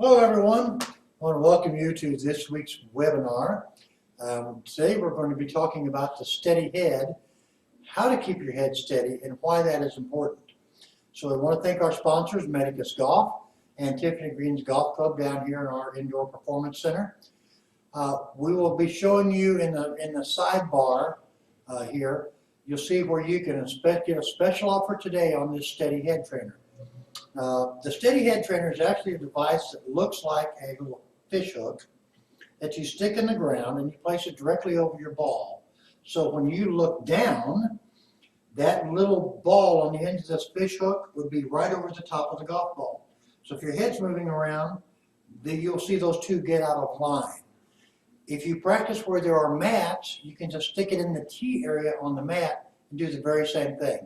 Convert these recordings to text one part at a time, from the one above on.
Hello everyone, I want to welcome you to this week's webinar. Today we're going to be talking about the steady head, how to keep your head steady and why that is important. So we want to thank our sponsors, Medicus Golf and Tiffany Green's Golf Club down here in our Indoor Performance Center. We will be showing you in the sidebar here, you'll see where you can get a special offer today on this steady head trainer. The SteadiHead trainer is actually a device that looks like a little fish hook that you stick in the ground and you place it directly over your ball. So when you look down, that little ball on the end of this fish hook would be right over the top of the golf ball. So if your head's moving around, then you'll see those two get out of line. If you practice where there are mats, you can just stick it in the tee area on the mat and do the very same thing.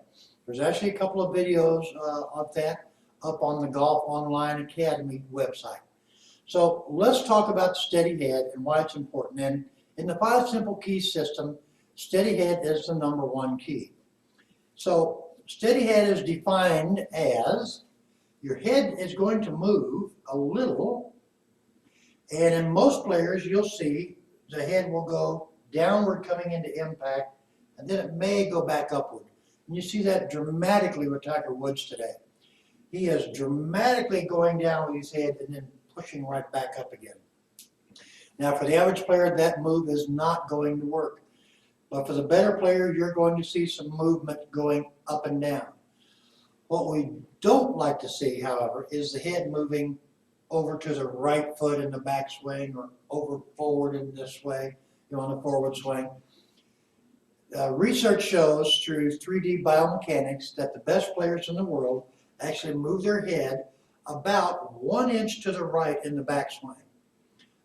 There's actually a couple of videos of that up on the Golf Online Academy website. So let's talk about steady head and why it's important. And in the 5 simple keys system, steady head is the #1 key. So steady head is defined as your head is going to move a little, and in most players you'll see the head will go downward coming into impact, and then it may go back upward. And you see that dramatically with Tiger Woods today. He is dramatically going down with his head and then pushing right back up again. Now for the average player, that move is not going to work. But for the better player, you're going to see some movement going up and down. What we don't like to see, however, is the head moving over to the right foot in the backswing or over forward in this way, on the forward swing. Research shows through 3D biomechanics that the best players in the world actually move their head about 1 inch to the right in the backswing.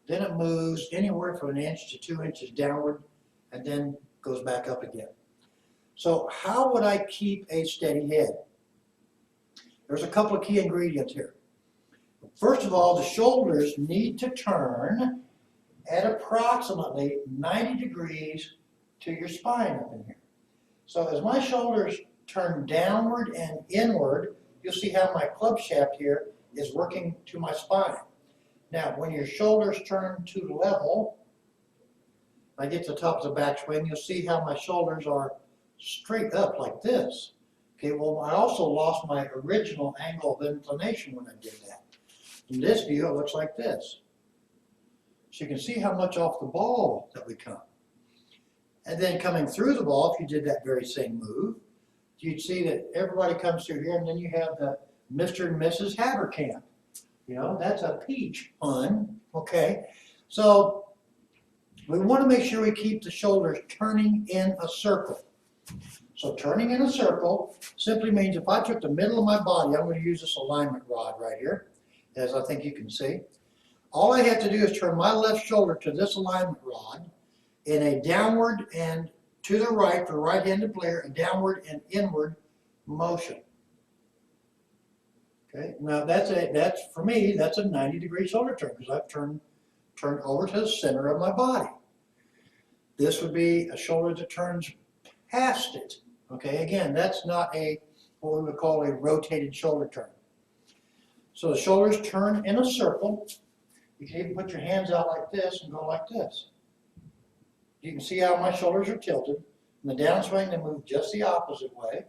Then it moves anywhere from 1 inch to 2 inches downward and then goes back up again. So how would I keep a steady head? There's a couple of key ingredients here. First of all, the shoulders need to turn at approximately 90 degrees to your spine up in here. So as my shoulders turn downward and inward, you'll see how my club shaft here is working to my spine. Now, when your shoulders turn to level, I get to the top of the backswing, you'll see how my shoulders are straight up like this. Okay, well, I also lost my original angle of inclination when I did that. In this view, it looks like this. So you can see how much off the ball that we come. And then coming through the ball, if you did that very same move, you'd see that everybody comes through here, and then you have the Mr. and Mrs. Haverkamp. That's a peach pun, okay? So we want to make sure we keep the shoulders turning in a circle. So turning in a circle simply means if I took the middle of my body, I'm going to use this alignment rod right here, as I think you can see. All I have to do is turn my left shoulder to this alignment rod in a downward and to the right, for the right-handed player, a downward and inward motion. Okay, now that's for me, that's a 90-degree shoulder turn because I've turned over to the center of my body. This would be a shoulder that turns past it. Okay, again, that's not what we would call a rotated shoulder turn. So the shoulders turn in a circle. You can even put your hands out like this and go like this. You can see how my shoulders are tilted. In the downswing, they move just the opposite way.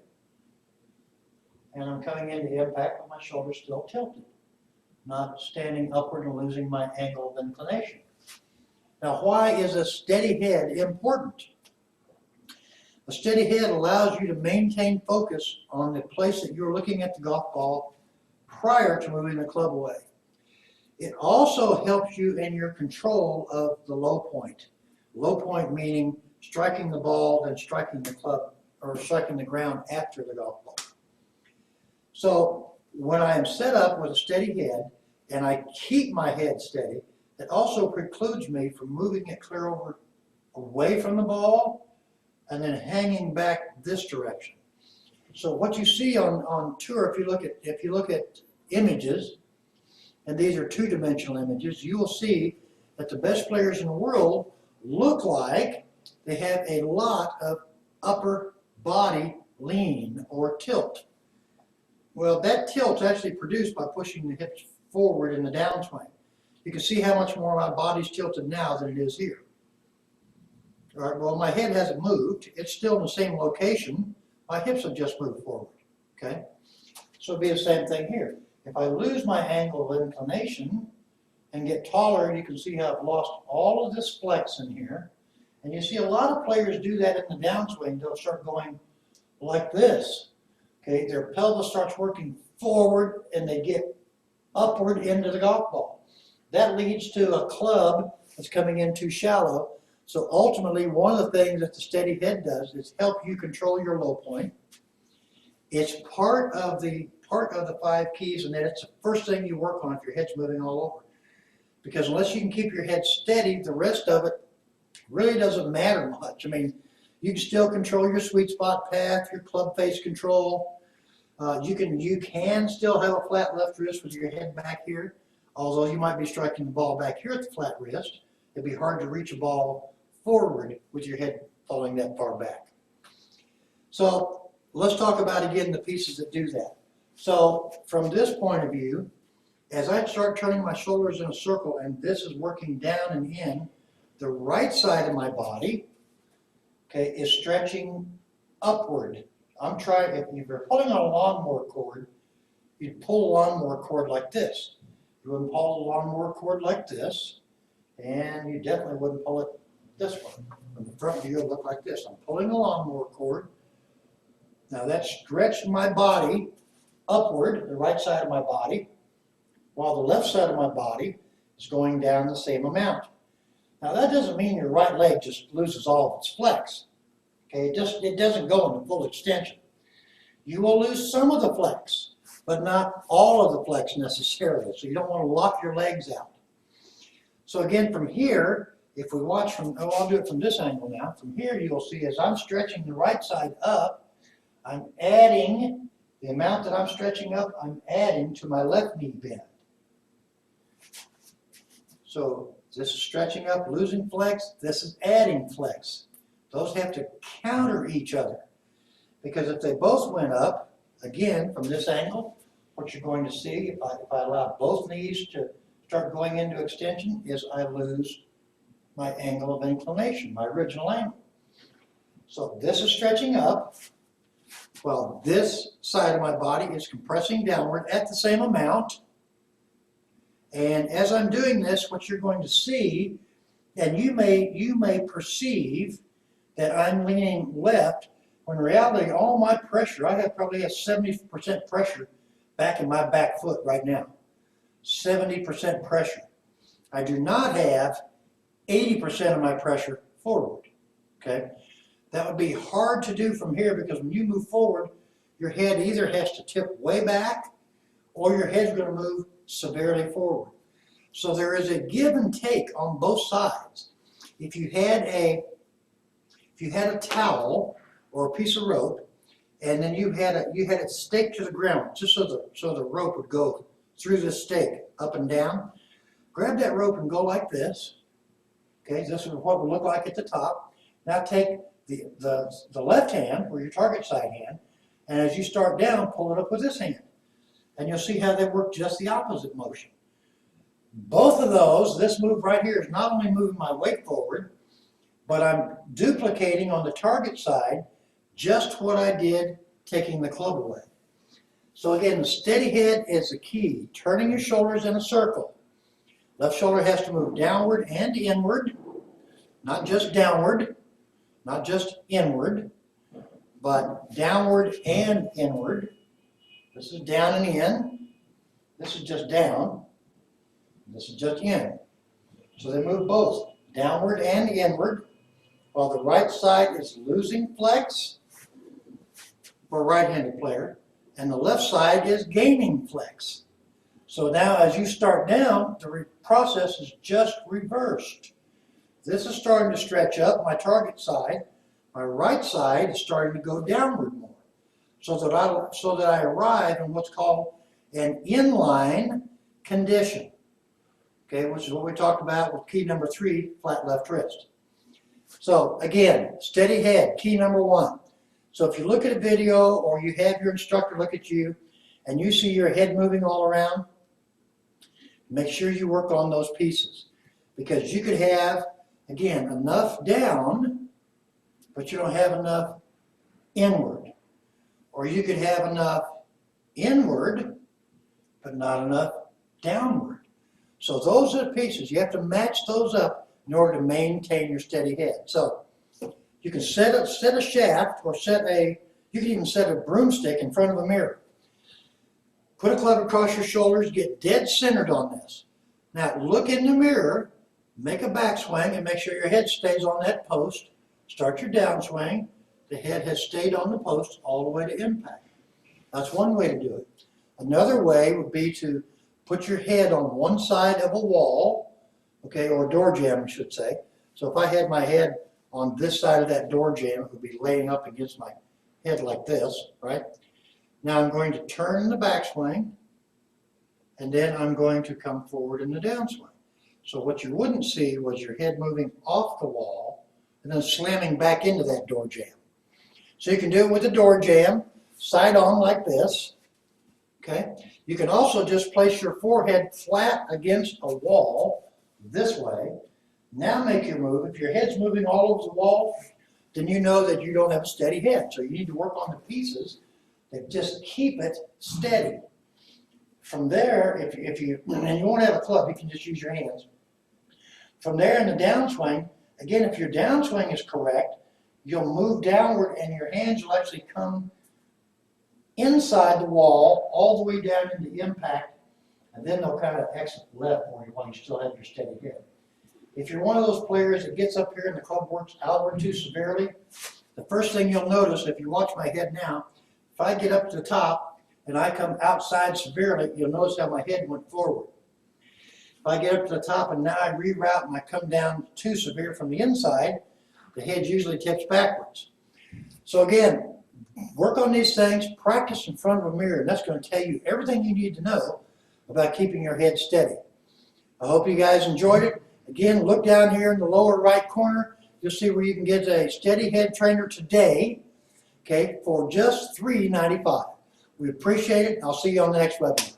And I'm coming into impact with my shoulders still tilted, not standing upward and losing my angle of inclination. Now, why is a steady head important? A steady head allows you to maintain focus on the place that you're looking at the golf ball prior to moving the club away. It also helps you in your control of the low point. Low point meaning striking the ball, then striking the club, or striking the ground after the golf ball. So when I am set up with a steady head, and I keep my head steady, it also precludes me from moving it clear over away from the ball, and then hanging back this direction. So what you see on tour, if you look at images, and these are 2-dimensional images, you will see that the best players in the world look like they have a lot of upper body lean or tilt. Well, that tilt's actually produced by pushing the hips forward in the downswing. You can see how much more my body's tilted now than it is here. All right, well, my head hasn't moved. It's still in the same location. My hips have just moved forward, okay? So it'll be the same thing here. If I lose my angle of inclination and get taller, you can see how I've lost all of this flex in here. And you see a lot of players do that in the downswing. They'll start going like this, okay? Their pelvis starts working forward and they get upward into the golf ball. That leads to a club that's coming in too shallow. So ultimately, one of the things that the SteadiHead does is help you control your low point. It's part of the 5 keys, and then it's the first thing you work on if your head's moving all over. Because unless you can keep your head steady, the rest of it really doesn't matter much. I mean, you can still control your sweet spot path, your club face control. You can still have a flat left wrist with your head back here, although you might be striking the ball back here at the flat wrist. It'd be hard to reach a ball forward with your head falling that far back. So let's talk about again the pieces that do that. So from this point of view, as I start turning my shoulders in a circle and this is working down and in, the right side of my body, okay, is stretching upward. I'm trying, if you're pulling on a lawnmower cord, you'd pull a lawnmower cord like this. You wouldn't pull a lawnmower cord like this, and you definitely wouldn't pull it this way. From the front view, it'll look like this. I'm pulling a lawnmower cord. Now that's stretched my body upward, the right side of my body, while the left side of my body is going down the same amount. Now that doesn't mean your right leg just loses all of its flex. Okay, it doesn't go into full extension. You will lose some of the flex, but not all of the flex necessarily. So you don't want to lock your legs out. So again, from here, if we watch from, I'll do it from this angle now. From here, you'll see as I'm stretching the right side up, I'm adding, the amount that I'm stretching up, I'm adding to my left knee bend. So this is stretching up, losing flex. This is adding flex. Those have to counter each other. Because if they both went up, again, from this angle, what you're going to see, if I allow both knees to start going into extension, is I lose my angle of inclination, my original angle. So this is stretching up, while this side of my body is compressing downward at the same amount. And as I'm doing this, what you're going to see, and you may perceive that I'm leaning left, when in reality all my pressure, I probably have 70% pressure back in my back foot right now. 70% pressure. I do not have 80% of my pressure forward, okay? That would be hard to do from here because when you move forward, your head either has to tip way back or your head's going to move severely forward. So there is a give and take on both sides. If you had a towel or a piece of rope, and then you had it staked to the ground, just so the rope would go through the stake up and down. Grab that rope and go like this. Okay, this is what it would look like at the top. Now take the left hand, or your target side hand, and as you start down, pull it up with this hand. And you'll see how they work just the opposite motion. Both of those, this move right here is not only moving my weight forward, but I'm duplicating on the target side just what I did taking the club away. So again, the SteadiHead is the key. Turning your shoulders in a circle. Left shoulder has to move downward and inward, not just downward, not just inward, but downward and inward. This is down and in. This is just down. This is just in. So they move both downward and inward, while the right side is losing flex for a right-handed player, and the left side is gaining flex. So now as you start down, the process is just reversed. This is starting to stretch up, my target side. My right side is starting to go downward more. So that I arrive in what's called an inline condition. Okay, which is what we talked about with key number 3, flat left wrist. So again, steady head, key number 1. So if you look at a video or you have your instructor look at you and you see your head moving all around, Make sure you work on those pieces, because you could have, again, enough down, but you don't have enough inward. Or you could have enough inward, but not enough downward. So those are the pieces. You have to match those up in order to maintain your steady head. So you can set a shaft, or you can even set a broomstick in front of a mirror. Put a club across your shoulders, get dead centered on this. Now look in the mirror, make a backswing, and make sure your head stays on that post. Start your downswing. The head has stayed on the post all the way to impact. That's one way to do it. Another way would be to put your head on one side of a wall, okay, or a door jamb, I should say. So if I had my head on this side of that door jamb, it would be laying up against my head like this, right? Now I'm going to turn the backswing, and then I'm going to come forward in the downswing. So what you wouldn't see was your head moving off the wall and then slamming back into that door jamb. So you can do it with the door jamb, side on like this, okay? You can also just place your forehead flat against a wall this way. Now make your move. If your head's moving all over the wall, then you know that you don't have a steady head. So you need to work on the pieces that just keep it steady. From there, and you won't have a club, you can just use your hands. From there in the downswing, again, if your downswing is correct, you'll move downward and your hands will actually come inside the wall all the way down into impact, and then they'll kind of exit left while you still have your steady head. If you're one of those players that gets up here and the club works outward too severely, the first thing you'll notice if you watch my head now, if I get up to the top and I come outside severely, you'll notice how my head went forward. If I get up to the top and now I reroute and I come down too severe from the inside, the head usually tips backwards. So again, work on these things, practice in front of a mirror, and that's going to tell you everything you need to know about keeping your head steady. I hope you guys enjoyed it. Again, look down here in the lower right corner. You'll see where you can get a SteadiHead trainer today, okay, for just $3.95. We appreciate it. I'll see you on the next webinar.